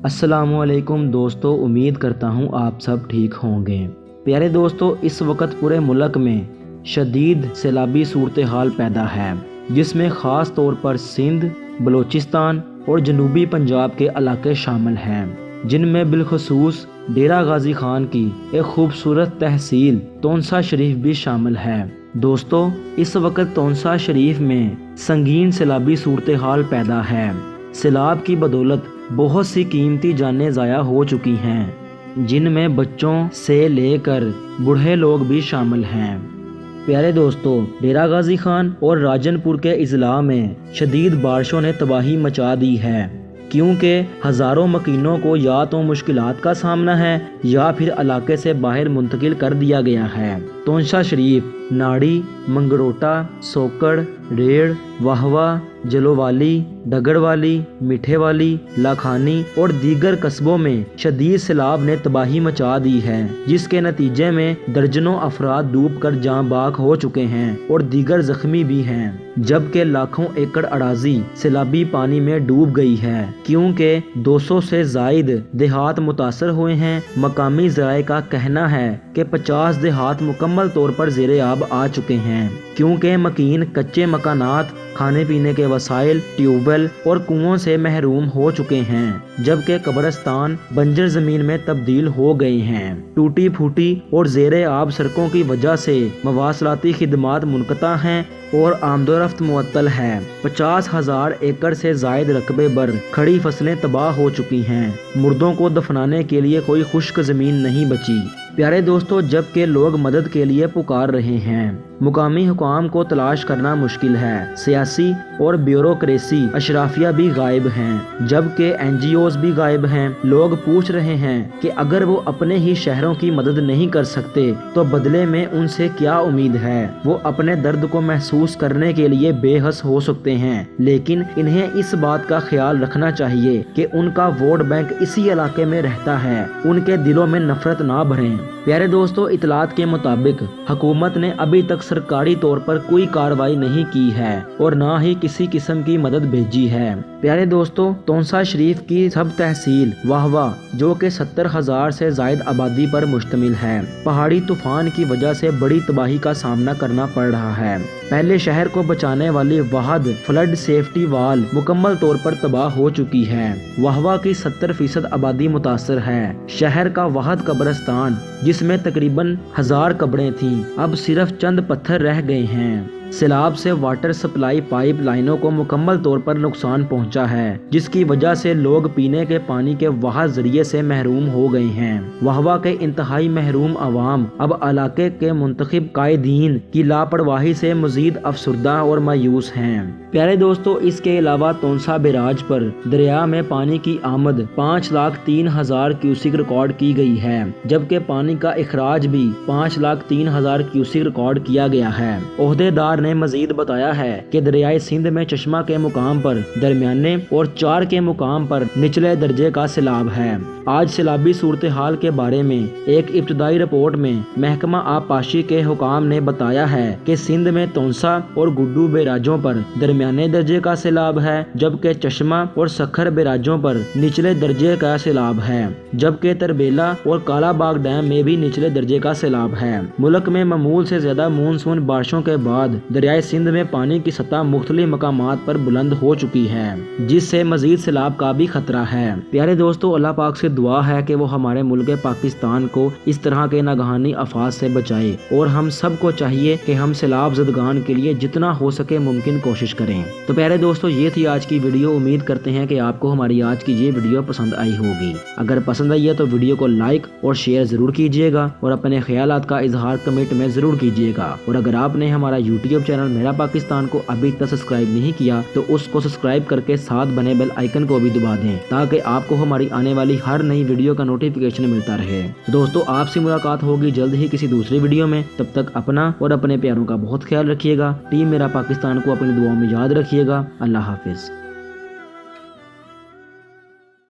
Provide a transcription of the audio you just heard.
السلام علیکم دوستو، امید کرتا ہوں آپ سب ٹھیک ہوں گے۔ پیارے دوستو، اس وقت پورے ملک میں شدید سیلابی صورتحال پیدا ہے، جس میں خاص طور پر سندھ، بلوچستان اور جنوبی پنجاب کے علاقے شامل ہیں، جن میں بالخصوص ڈیرہ غازی خان کی ایک خوبصورت تحصیل تونسا شریف بھی شامل ہے۔ دوستو، اس وقت تونسا شریف میں سنگین سیلابی صورتحال پیدا ہے۔ سیلاب کی بدولت بہت سی قیمتی جانیں ضائع ہو چکی ہیں، جن میں بچوں سے لے کر بوڑھے لوگ بھی شامل ہیں۔ پیارے دوستو، ڈیرہ غازی خان اور راجن پور کے اضلاع میں شدید بارشوں نے تباہی مچا دی ہے، کیونکہ ہزاروں مکینوں کو یا تو مشکلات کا سامنا ہے یا پھر علاقے سے باہر منتقل کر دیا گیا ہے۔ تونسا شریف، ناڑی، منگروٹا، سوکڑ، ریڑھ، واہوا، جلووالی، ڈگر والی، میٹھے والی، لاکھانی اور دیگر قصبوں میں شدید سیلاب نے تباہی مچا دی ہے، جس کے نتیجے میں درجنوں افراد ڈوب کر جاں باک ہو چکے ہیں اور دیگر زخمی بھی ہیں، جبکہ لاکھوں ایکڑ اراضی سیلابی پانی میں ڈوب گئی ہے، کیونکہ 200 سے زائد دیہات متاثر ہوئے ہیں۔ مقامی ذرائع کا کہنا ہے کہ 50 دیہات مکمل طور پر زیر آب آ چکے ہیں، کیونکہ مکین کچے مکانات، کھانے پینے کے وسائل، ٹیوب ویل اور کنووں سے محروم ہو چکے ہیں، جبکہ قبرستان بنجر زمین میں تبدیل ہو گئے ہیں۔ ٹوٹی پھوٹی اور زیر آب سڑکوں کی وجہ سے مواصلاتی خدمات منقطع ہیں اور آمد و رفت معطل ہے۔ 50,000 ایکڑ سے زائد رقبے پر کھڑی فصلیں تباہ ہو چکی ہیں۔ مردوں کو دفنانے کے لیے کوئی خشک زمین نہیں بچی۔ پیارے دوستو، جبکہ لوگ مدد کے لیے پکار رہے ہیں، مقامی حکام کو تلاش کرنا مشکل ہے۔ سیاسی اور بیوروکریسی اشرافیہ بھی غائب ہیں، جبکہ NGOs بھی غائب ہیں۔ لوگ پوچھ رہے ہیں کہ اگر وہ اپنے ہی شہروں کی مدد نہیں کر سکتے تو بدلے میں ان سے کیا امید ہے؟ وہ اپنے درد کو محسوس کرنے کے لیے بے حس ہو سکتے ہیں، لیکن انہیں اس بات کا خیال رکھنا چاہیے کہ ان کا ووٹ بینک اسی علاقے میں رہتا ہے، ان کے دلوں میں نفرت نہ بھریں۔ پیارے دوستو، اطلاعات کے مطابق حکومت نے ابھی تک سرکاری طور پر کوئی کارروائی نہیں کی ہے اور نہ ہی کسی قسم کی مدد بھیجی ہے۔ پیارے دوستو، تونسا شریف کی سب تحصیل واہوا، جو کہ 70,000 سے زائد آبادی پر مشتمل ہے، پہاڑی طوفان کی وجہ سے بڑی تباہی کا سامنا کرنا پڑ رہا ہے۔ پہلے شہر کو بچانے والی واحد فلڈ سیفٹی وال مکمل طور پر تباہ ہو چکی ہے۔ واہوا کی 70% آبادی متاثر ہے۔ شہر کا واحد قبرستان، جس میں تقریباً 1000 قبریں تھیں، اب صرف چند پتھر رہ گئے ہیں۔ سیلاب سے واٹر سپلائی پائپ لائنوں کو مکمل طور پر نقصان پہنچا ہے، جس کی وجہ سے لوگ پینے کے پانی کے واحد ذریعے سے محروم ہو گئے ہیں۔ واہوا کے انتہائی محروم عوام اب علاقے کے منتخب قائدین کی لاپرواہی سے مزید افسردہ اور مایوس ہیں۔ پیارے دوستو، اس کے علاوہ تونسا بیراج پر دریا میں پانی کی آمد 5,03,000 کیوسک ریکارڈ کی گئی ہے، جبکہ پانی کا اخراج بھی 5,03,000 کیوسک ریکارڈ کیا گیا ہے۔ عہدیدار نے مزید بتایا ہے کہ دریائے سندھ میں چشمہ کے مقام پر درمیانے اور 4 کے مقام پر نچلے درجے کا سیلاب ہے۔ آج سیلابی صورتحال کے بارے میں ایک ابتدائی رپورٹ میں محکمہ آبپاشی کے حکام نے بتایا ہے کہ سندھ میں تونسا اور گڈو بیراجوں پر درمیانے درجے کا سیلاب ہے، جبکہ چشمہ اور سکھر بیراجوں پر نچلے درجے کا سیلاب ہے، جبکہ تربیلا اور کالا باغ ڈیم میں بھی نچلے درجے کا سیلاب ہے۔ ملک میں معمول سے زیادہ مونسون بارشوں کے بعد دریائے سندھ میں پانی کی سطح مختلف مقامات پر بلند ہو چکی ہے، جس سے مزید سیلاب کا بھی خطرہ ہے۔ پیارے دوستو، اللہ پاک سے دعا ہے کہ وہ ہمارے ملک پاکستان کو اس طرح کے ناگہانی آفات سے بچائے، اور ہم سب کو چاہیے کہ ہم سیلاب زدگان کے لیے جتنا ہو سکے ممکن کوشش کریں۔ تو پیارے دوستو، یہ تھی آج کی ویڈیو۔ امید کرتے ہیں کہ آپ کو ہماری آج کی یہ ویڈیو پسند آئی ہوگی۔ اگر پسند آئی ہے تو ویڈیو کو لائک اور شیئر ضرور کیجیے گا، اور اپنے خیالات کا اظہار کمنٹ میں ضرور کیجیے گا۔ اور اگر آپ نے ہمارا YouTube چینل میرا پاکستان کو ابھی تک سبسکرائب نہیں کیا تو اس کو سبسکرائب کر کے ساتھ بنے بیل آئیکن کو بھی دبا دیں، تاکہ آپ کو ہماری آنے والی ہر نئی ویڈیو کا نوٹیفیکیشن ملتا رہے۔ دوستو، آپ سے ملاقات ہوگی جلد ہی کسی دوسری ویڈیو میں۔ تب تک اپنا اور اپنے پیاروں کا بہت خیال رکھیے گا۔ ٹیم میرا پاکستان کو اپنی دعاؤں میں یاد رکھیے گا۔ اللہ حافظ۔